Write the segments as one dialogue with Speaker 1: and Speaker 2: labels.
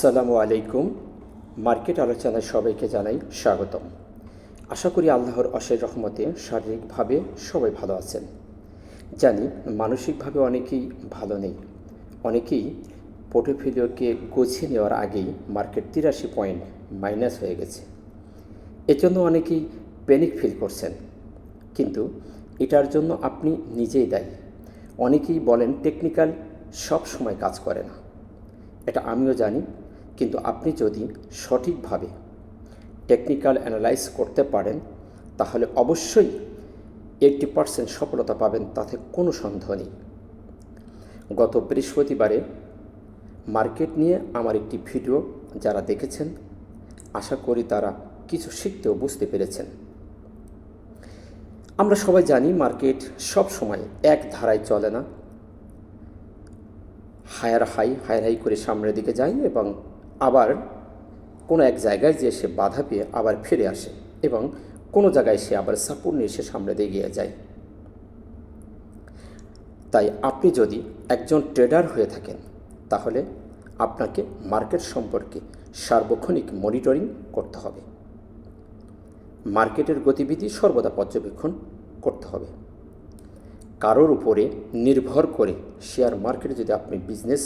Speaker 1: আসসালামু আলাইকুম। মার্কেট আলোচনায় সবাইকে জানাই স্বাগতম। আশা করি আল্লাহর অশেষ রহমতে শারীরিকভাবে সবাই ভালো আছেন। জানি মানসিকভাবে অনেকেই ভালো নেই। অনেকেই পোর্টফোলিওকে গুছিয়ে নেওয়ার আগেই মার্কেট 83 পয়েন্ট মাইনাস হয়ে গেছে। এজন্য অনেকেই প্যানিক ফিল করছেন, কিন্তু এটার জন্য আপনি নিজেই দায়ী। অনেকেই বলেন টেকনিক্যাল সব সময় কাজ করে না, এটা আমিও জানি, কিন্তু আপনি যদি সঠিকভাবে টেকনিক্যাল অ্যানালাইজ করতে পারেন তাহলে অবশ্যই 80% সফলতা পাবেন, তাতে কোনো সন্দেহ নেই। গত বৃহস্পতিবারে মার্কেট নিয়ে আমার একটি ভিডিও যারা দেখেছেন, আশা করি তারা কিছু শিখতে ও বুঝতে পেরেছেন। আমরা সবাই জানি মার্কেট সব সময় এক ধারায় চলে না, হায়ার হাই করে সামনের দিকে যায় এবং আবার কোনো এক জায়গায় যে সে বাধা পেয়ে আবার ফিরে আসে এবং কোনো জায়গায় সে আবার সাপোর্ট নিয়ে সে সামনে এগিয়ে যায়। তাই আপনি যদি একজন ট্রেডার হয়ে থাকেন তাহলে আপনাকে মার্কেট সম্পর্কে সার্বক্ষণিক মনিটরিং করতে হবে। মার্কেটের গতিবিধি সর্বদা পর্যবেক্ষণ করতে হবে। কারোর উপরে নির্ভর করে শেয়ার মার্কেটে যদি আপনি বিজনেস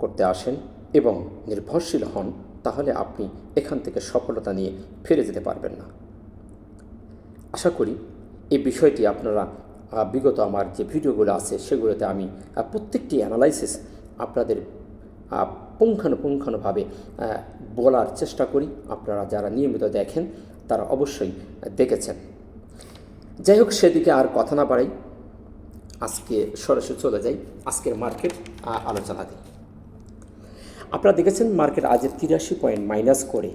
Speaker 1: করতে আসেন এবং নির্ভরশীল হন, তাহলে আপনি এখান থেকে সফলতা নিয়ে ফিরে যেতে পারবেন না। আশা করি এই বিষয়টি আপনারা বিগত আমার যে ভিডিওগুলো আছে সেগুলোতে আমি প্রত্যেকটি অ্যানালাইসিস আপনাদের পুঙ্খানুপুঙ্খানুভাবে বলার চেষ্টা করি। আপনারা যারা নিয়মিত দেখেন তারা অবশ্যই দেখেছেন। যাই হোক, সেদিকে আর কথা না বাড়াই, আজকে সরাসরি চলে যাই আজকের মার্কেট আলোচনাতে। আপনারা দেখেছেন মার্কেট আজ 83 পয়েন্ট মাইনাস করে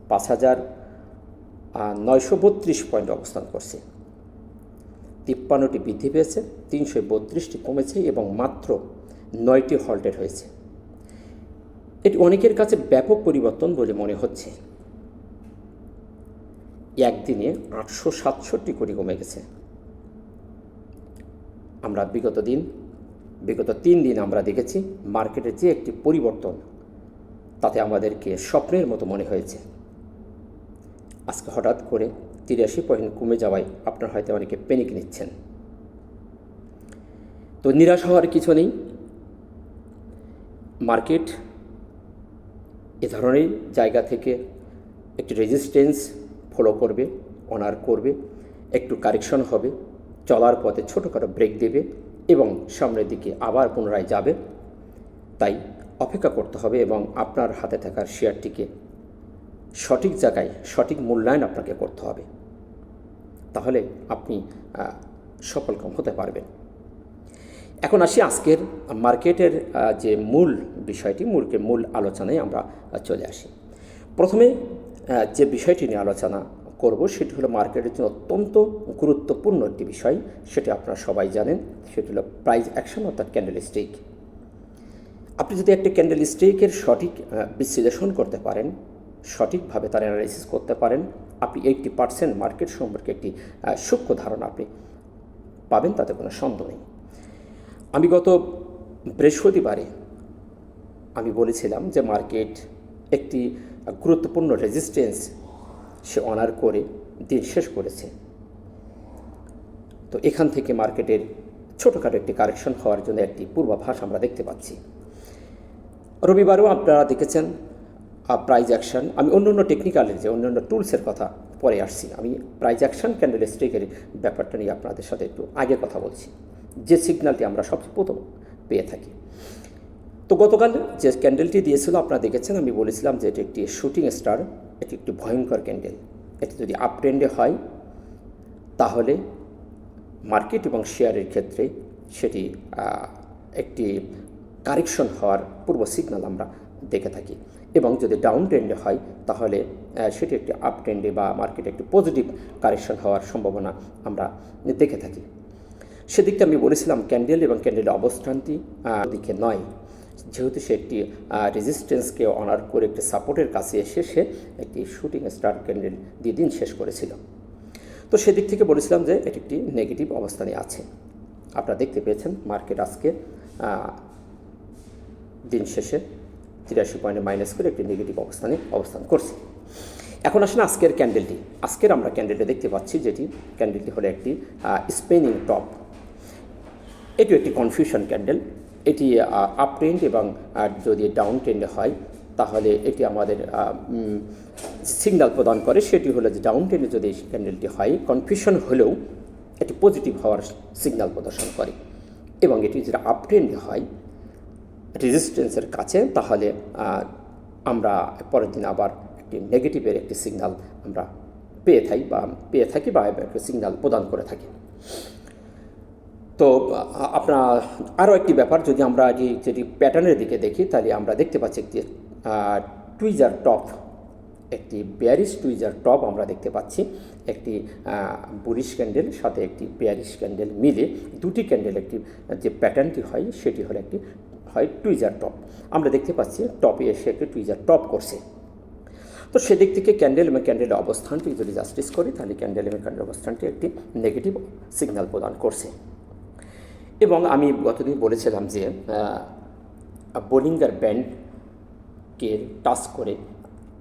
Speaker 1: 5,932 পয়েন্ট অবস্থান করছে। 53টি বৃদ্ধি পেয়েছে, 332টি কমেছে এবং মাত্র 9টি হল্টেড হয়েছে। এটি অনেকের কাছে ব্যাপক পরিবর্তন বলে মনে হচ্ছে। একদিনে 867 কোটি কমে গেছে। আমরা বিগত 3 দিন আমরা দেখেছি মার্কেটের যে একটি পরিবর্তন, তাতে আমাদেরকে স্বপ্নের মতো মনে হয়েছে। আজকে হঠাৎ করে 83 পয়েন্ট কমে যাওয়ায় আপনার হয়তো অনেকে প্যানিক নিচ্ছেন। তো নিরাশ হওয়ার কিছু নেই। মার্কেট এ ধরনের জায়গা থেকে একটি রেজিস্ট্যান্স ফলো করবে, অনার করবে, একটু কারেকশন হবে, চলার পথে ছোটোখাটো ব্রেক দেবে এবং সামনের দিকে আবার পুনরায় যাবে। তাই অপেক্ষা করতে হবে এবং আপনার হাতে থাকার শেয়ারটিকে সঠিক জায়গায় সঠিক মূল্যায়ন আপনাকে করতে হবে, তাহলে আপনি সফলকাম হতে পারবেন। এখন আসি আজকের মার্কেটের যে মূল বিষয়টি, মূল আলোচনায় আমরা চলে আসি। প্রথমে যে বিষয়টি নিয়ে আলোচনা করব সেটি হলো মার্কেটের জন্য অত্যন্ত গুরুত্বপূর্ণ একটি বিষয়, সেটি আপনারা সবাই জানেন। সেটি হলো প্রাইস অ্যাকশন, অর্থাৎ ক্যান্ডেল স্টিক। আপনি যদি একটা ক্যান্ডেল স্টিকের সঠিক বিশ্লেষণ করতে পারেন, সঠিকভাবে তার অ্যানালাইসিস করতে পারেন, আপনি 80% মার্কেট সম্পর্কে একটি সূক্ষ্ম ধারণা আপনি পাবেন, তাতে কোনো সন্দেহ নেই। আমি গত বৃহস্পতিবারে আমি বলেছিলাম যে মার্কেট একটি গুরুত্বপূর্ণ রেজিস্ট্যান্স সে অনার করে দিন শেষ করেছে। তো এখান থেকে মার্কেটের ছোটোখাটো একটি কারেকশন হওয়ার জন্য একটি পূর্বাভাস আমরা দেখতে পাচ্ছি। রবিবারেও আপনারা দেখেছেন প্রাইস অ্যাকশন। আমি অন্য টেকনিক্যালের যে অন্যান্য টুলসের কথা পরে আসছি, আমি প্রাইস অ্যাকশন ক্যান্ডেল স্টিকের ব্যাপারটা নিয়ে আপনাদের সাথে একটু আগে কথা বলছি, যে সিগন্যালটি আমরা সবচেয়ে প্রথম পেয়ে থাকি। তো গতকাল যে ক্যান্ডেলটি দিয়েছিল আপনারা দেখেছেন, আমি বলেছিলাম যে এটি একটি শুটিং স্টার, এটি একটি ভয়ঙ্কর ক্যান্ডেল। এটি যদি আপ ট্রেন্ডে হয় তাহলে মার্কেট এবং শেয়ারের ক্ষেত্রে সেটি একটি কারেকশন হওয়ার পূর্ব সিগন্যাল আমরা দেখে থাকি, এবং যদি ডাউন ট্রেন্ডে হয় তাহলে সেটি একটি আপ ট্রেন্ডে বা মার্কেটে একটি পজিটিভ কারেকশন হওয়ার সম্ভাবনা আমরা দেখে থাকি। সেদিকটা আমি বলেছিলাম ক্যান্ডেল এবং ক্যান্ডেলের অবস্থানটি দিকে নয়, যেহেতু সে একটি রেজিস্ট্যান্সকে অনার করে একটি সাপোর্টের কাছে এসে সে একটি শুটিং স্টার ক্যান্ডেল দিয়ে দিন শেষ করেছিল। তো সেদিক থেকে বলেছিলাম যে এটি একটি নেগেটিভ অবস্থানে আছে। আপনারা দেখতে পেয়েছেন মার্কেট আজকে দিন শেষে 83 পয়েন্টে মাইনাস করে একটি নেগেটিভ অবস্থানে অবস্থান করছে। এখন আসলে আজকের ক্যান্ডেলটি, আজকের আমরা ক্যান্ডেলটি দেখতে পাচ্ছি, যেটি ক্যান্ডেলটি হলো একটি স্পিনিং টপ। এটি একটি কনফিউশন ক্যান্ডেল। এটি আপ ট্রেন্ড এবং যদি ডাউন ট্রেন্ডে হয় তাহলে এটি আমাদের সিগন্যাল প্রদান করে, সেটি হলো যে ডাউন ট্রেন্ডে যদি এই ক্যান্ডেলটি হয়, কনফিউশন হলেও এটি পজিটিভ হওয়ার সিগন্যাল প্রদর্শন করে। এবং এটি যদি আপ ট্রেন্ডে হয় রেজিস্ট্যান্সের কাছে, তাহলে আমরা পরের দিন আবার একটি নেগেটিভের একটি সিগন্যাল আমরা পেয়ে থাকি বা একটি সিগন্যাল প্রদান করে থাকি। তো আপনার আরও একটি ব্যাপার, যদি আমরা যেটি প্যাটার্নের দিকে দেখি, তাহলে আমরা দেখতে পাচ্ছি একটি টুইজার টপ, একটি বেয়ারিশ টুইজার টপ আমরা দেখতে পাচ্ছি। একটি বুলিশ ক্যান্ডেল সাথে একটি বেয়ারিশ ক্যান্ডেল মিলে দুটি ক্যান্ডেল একটি যে প্যাটার্নটি হয় সেটি হলো একটি হয় টুইজার টপ। আমরা দেখতে পাচ্ছি টপে এসে একটি টুইজার টপ করছে। তো সেদিক থেকে ক্যান্ডেল এবং ক্যান্ডেলের অবস্থানটি যদি জাস্টিস করি, তাহলে ক্যান্ডেল এবং ক্যান্ডেলের অবস্থানটি একটি নেগেটিভ সিগন্যাল প্রদান করছে। এবং আমি গতদিন বলেছিলাম যে বোলিঙ্গার ব্যান্ডকে টাচ করে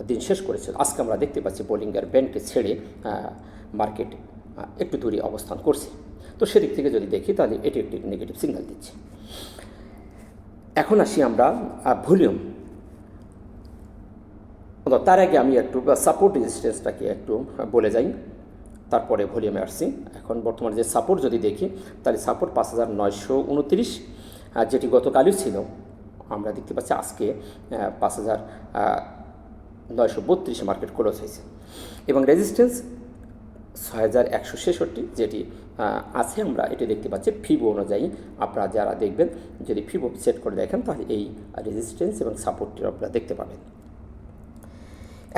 Speaker 1: দিন শেষ করেছিল। আজকে আমরা দেখতে পাচ্ছি বোলিঙ্গার ব্যান্ডকে ছেড়ে মার্কেট একটু দূরে অবস্থান করছে। তো সেদিক থেকে যদি দেখি তাহলে এটি একটি নেগেটিভ সিগন্যাল দিচ্ছে। এখন আসি আমরা ভলিউম। তার আগে আমি একটু সাপোর্ট রেজিস্ট্যান্সটাকে একটু বলে যাই, তারপরে ভলিউমে আসছি। এখন বর্তমানে যে সাপোর্ট যদি দেখি, তাহলে সাপোর্ট 5929, যেটি গতকালই ছিল। আমরা দেখতে পাচ্ছি আজকে 5932 মার্কেট ক্লোজ হয়েছে। এবং রেজিস্ট্যান্স 6166, যেটি আছে আমরা এটি দেখতে পাচ্ছি ফিবো অনুযায়ী। আপনারা যারা দেখবেন, যদি ফিবো সেট করে দেখেন, তাহলে এই রেজিস্ট্যান্স এবং সাপোর্টটি আপনারা দেখতে পাবেন।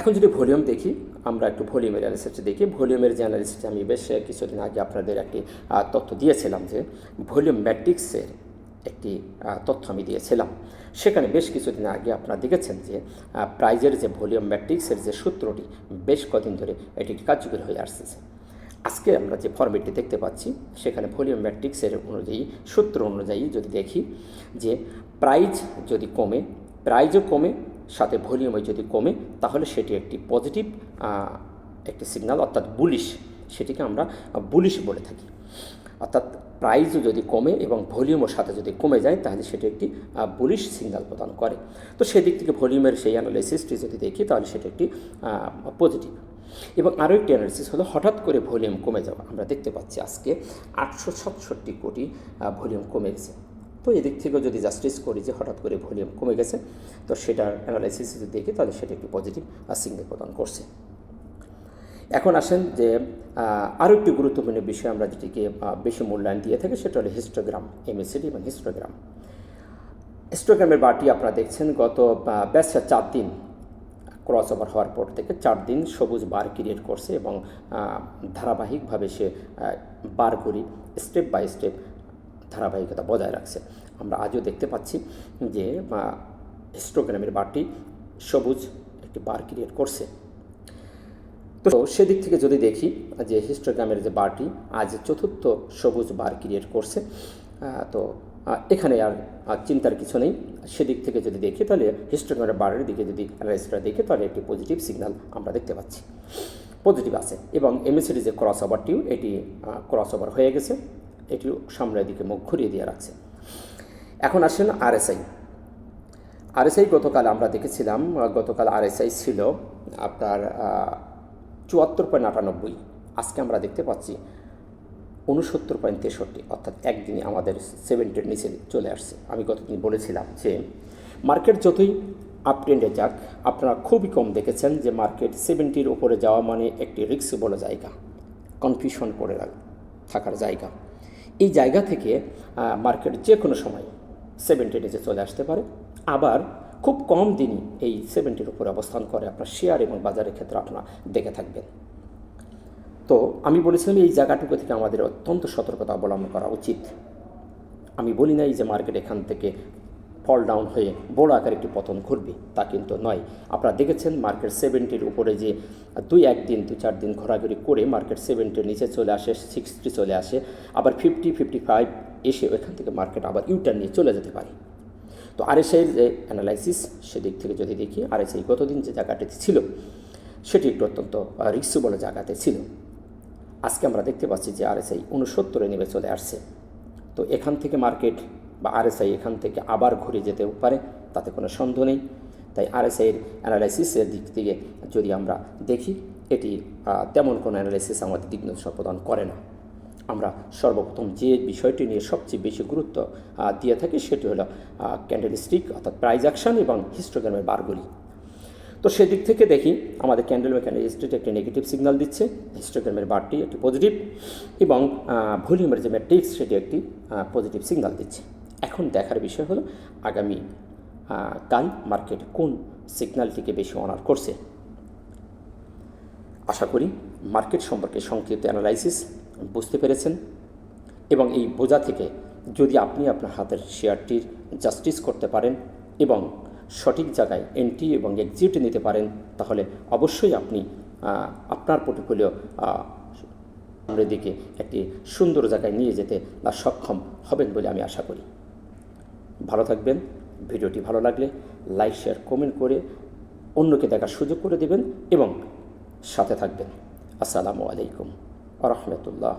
Speaker 1: এখন যদি ভলিউম দেখি, আমরা একটু ভলিউমের অ্যানালিসিসটা দেখি। ভলিউমের যে অ্যানালিসিসটা আমি বেশ কিছুদিন আগে আপনাদের একটি তথ্য দিয়েছিলাম, যে ভলিউম ম্যাট্রিক্সের একটি তথ্য আমি দিয়েছিলাম। সেখানে বেশ কিছুদিন আগে আপনারা দেখেছেন যে প্রাইজের যে ভলিউম ম্যাট্রিক্সের যে সূত্রটি বেশ কদিন ধরে এটি কার্যকরী হয়ে আসতেছে। আজকে আমরা যে ফরম্যাটটি দেখতে পাচ্ছি, সেখানে ভলিউম ম্যাট্রিক্সের অনুযায়ী, সূত্র অনুযায়ী যদি দেখি যে প্রাইজ যদি কমে, প্রাইজও কমে, সাথে ভলিউমে যদি কমে, তাহলে সেটি একটি পজিটিভ একটি সিগন্যাল, অর্থাৎ বুলিশ, সেটিকে আমরা বুলিশ বলে থাকি। অর্থাৎ প্রাইজও যদি কমে এবং ভলিউমের সাথে যদি কমে যায়, তাহলে সেটি একটি বুলিশ সিগন্যাল প্রদান করে। তো সেদিক থেকে ভলিউমের সেই অ্যানালাইসিসটি যদি দেখি, তাহলে সেটি একটি পজিটিভ। এবং আরও একটি অ্যানালিসিস হলো হঠাৎ করে ভলিউম কমে যাওয়া। আমরা দেখতে পাচ্ছি আজকে 867 কোটি ভলিউম কমে গেছে। তো এদিক থেকেও যদি জাস্টিস করি যে হঠাৎ করে ভলিউম কমে গেছে, তো সেটার অ্যানালাইসিস যদি দেখি, তাহলে সেটা একটি পজিটিভ সিগন্যাল প্রদান করছে। এখন আসেন যে আরও একটি গুরুত্বপূর্ণ বিষয় আমরা যেটিকে বেশি মূল্যায়ন দিয়ে থাকি, সেটা হলো হিস্টোগ্রাম, এমএসিডি এবং হিস্টোগ্রাম। হিস্টোগ্রামের বারটি আপনারা দেখছেন গত বেশ 4 দিন ক্রস ওভার হওয়ার পর থেকে 4 দিন সবুজ বার ক্রিয়েট করছে এবং ধারাবাহিকভাবে সে বারগুলি স্টেপ বাই স্টেপ ধারাবাহিকতা বজায় রাখছে। আমরা আজও দেখতে পাচ্ছি যে হিস্টোগ্রামের বারটি সবুজ একটি বার ক্রিয়েট করছে। তো সেদিক থেকে যদি দেখি যে হিস্টোগ্রামের যে বারটি আজ 4র্থ সবুজ বার ক্রিয়েট করছে, তো এখানে আর চিন্তার কিছু নেই। সেদিক থেকে যদি দেখি, তাহলে হিস্টোগ্রামের বারের দিকে যদি অ্যানালাইসিসটা দেখি, তাহলে একটি পজিটিভ সিগন্যাল আমরা দেখতে পাচ্ছি, পজিটিভ আছে। এবং এমএসিডি যে ক্রস ওভারটিও, এটি ক্রস ওভার হয়ে গেছে, এটিও সামনের দিকে মুখ ঘুরিয়ে দিয়ে রাখছে। এখন আসেন আরএসআই। আরএসআই গতকাল আমরা দেখেছিলাম, গতকাল আরএসআই ছিল আপনার 74.98। আজকে আমরা দেখতে পাচ্ছি 69.63, অর্থাৎ একদিনে আমাদের 70-এর নিচে চলে আসছে। আমি গতদিন বলেছিলাম যে মার্কেট যতই আপ ট্রেন্ডে যাক, আপনারা খুবই কম দেখেছেন যে মার্কেট 70-র উপরে যাওয়া মানে একটি রিস্ক বলে জায়গা, কনফিউশন করে থাকার জায়গা। এই জায়গা থেকে মার্কেট যে কোনো সময় 70-এর নিচে চলে আসতে পারে। আবার খুব কম দিনই এই 70-এর উপরে অবস্থান করে আপনার শেয়ার এবং বাজারের ক্ষেত্রে আপনারা দেখে থাকবেন। তো আমি বলেছিলাম এই জায়গাটুকু থেকে আমাদের অত্যন্ত সতর্কতা অবলম্বন করা উচিত। আমি বলি নাই যে মার্কেট এখান থেকে ফল ডাউন হয়ে বড় আকার একটি পতন ঘটবে, তা কিন্তু নয়। আপনারা দেখেছেন মার্কেট 70-এর উপরে যে 2-4 দিন ঘোরাঘুরি করে মার্কেট 70-এর নিচে চলে আসে, 60 চলে আসে, আবার 50-55 এসে ওইখান থেকে মার্কেট আবার ইউটার্ন নিয়ে চলে যেতে পারে। তো আরএসআইয়ের যে অ্যানালাইসিস সেদিক থেকে যদি দেখি, আরএসআই গতদিন যে জায়গাটিতে ছিল সেটি একটু অত্যন্ত রিস্কি বলে জায়গাতে ছিল। আজকে আমরা দেখতে পাচ্ছি যে আরএসআই 69 নেমে চলে আসছে। তো এখান থেকে মার্কেট বা আরএসআই এখান থেকে আবার ঘুরে যেতেও পারে, তাতে কোনো সন্দেহ নেই। তাই আরএসআইয়ের অ্যানালাইসিসের দিক থেকে যদি আমরা দেখি, এটি তেমন কোনো অ্যানালাইসিস আমাদের দিক নির্দেশনা প্রদান করে না। আমরা সর্বপ্রথম যে বিষয়টি নিয়ে সবচেয়ে বেশি গুরুত্ব দিয়ে থাকি সেটি হলো ক্যান্ডেলস্টিক অর্থাৎ প্রাইস অ্যাকশন এবং হিস্টোগ্রামের বারগুলি। তো সেদিক থেকে দেখি আমাদের ক্যান্ডেল বা ক্যান্ডেলস্টিক একটি নেগেটিভ সিগন্যাল দিচ্ছে, হিস্টোগ্রামের বারটি একটি পজিটিভ এবং ভলিউমের যে ম্যাট্রিক্স সেটি একটি পজিটিভ সিগন্যাল দিচ্ছে। এখন দেখার বিষয় হলো আগামী কাল মার্কেট কোন সিগন্যালটিকে বেশি অনার করছে। আশা করি মার্কেট সম্পর্কে সংক্ষিপ্ত অ্যানালাইসিস বুঝতে পেরেছেন এবং এই বোঝা থেকে যদি আপনি আপনার হাতের শেয়ারটির জাস্টিস করতে পারেন এবং সঠিক জায়গায় এন্ট্রি এবং এক্সিট নিতে পারেন, তাহলে অবশ্যই আপনি আপনার পোর্টফোলিও সামনের দিকে একটি সুন্দর জায়গায় নিয়ে যেতে সক্ষম হবেন বলে আমি আশা করি। ভালো থাকবেন। ভিডিওটি ভালো লাগলে লাইক, শেয়ার, কমেন্ট করে অন্যকে দেখার সুযোগ করে দেবেন এবং সাথে থাকবেন। আসসালামু আলাইকুম ওয়া রাহমাতুল্লাহ।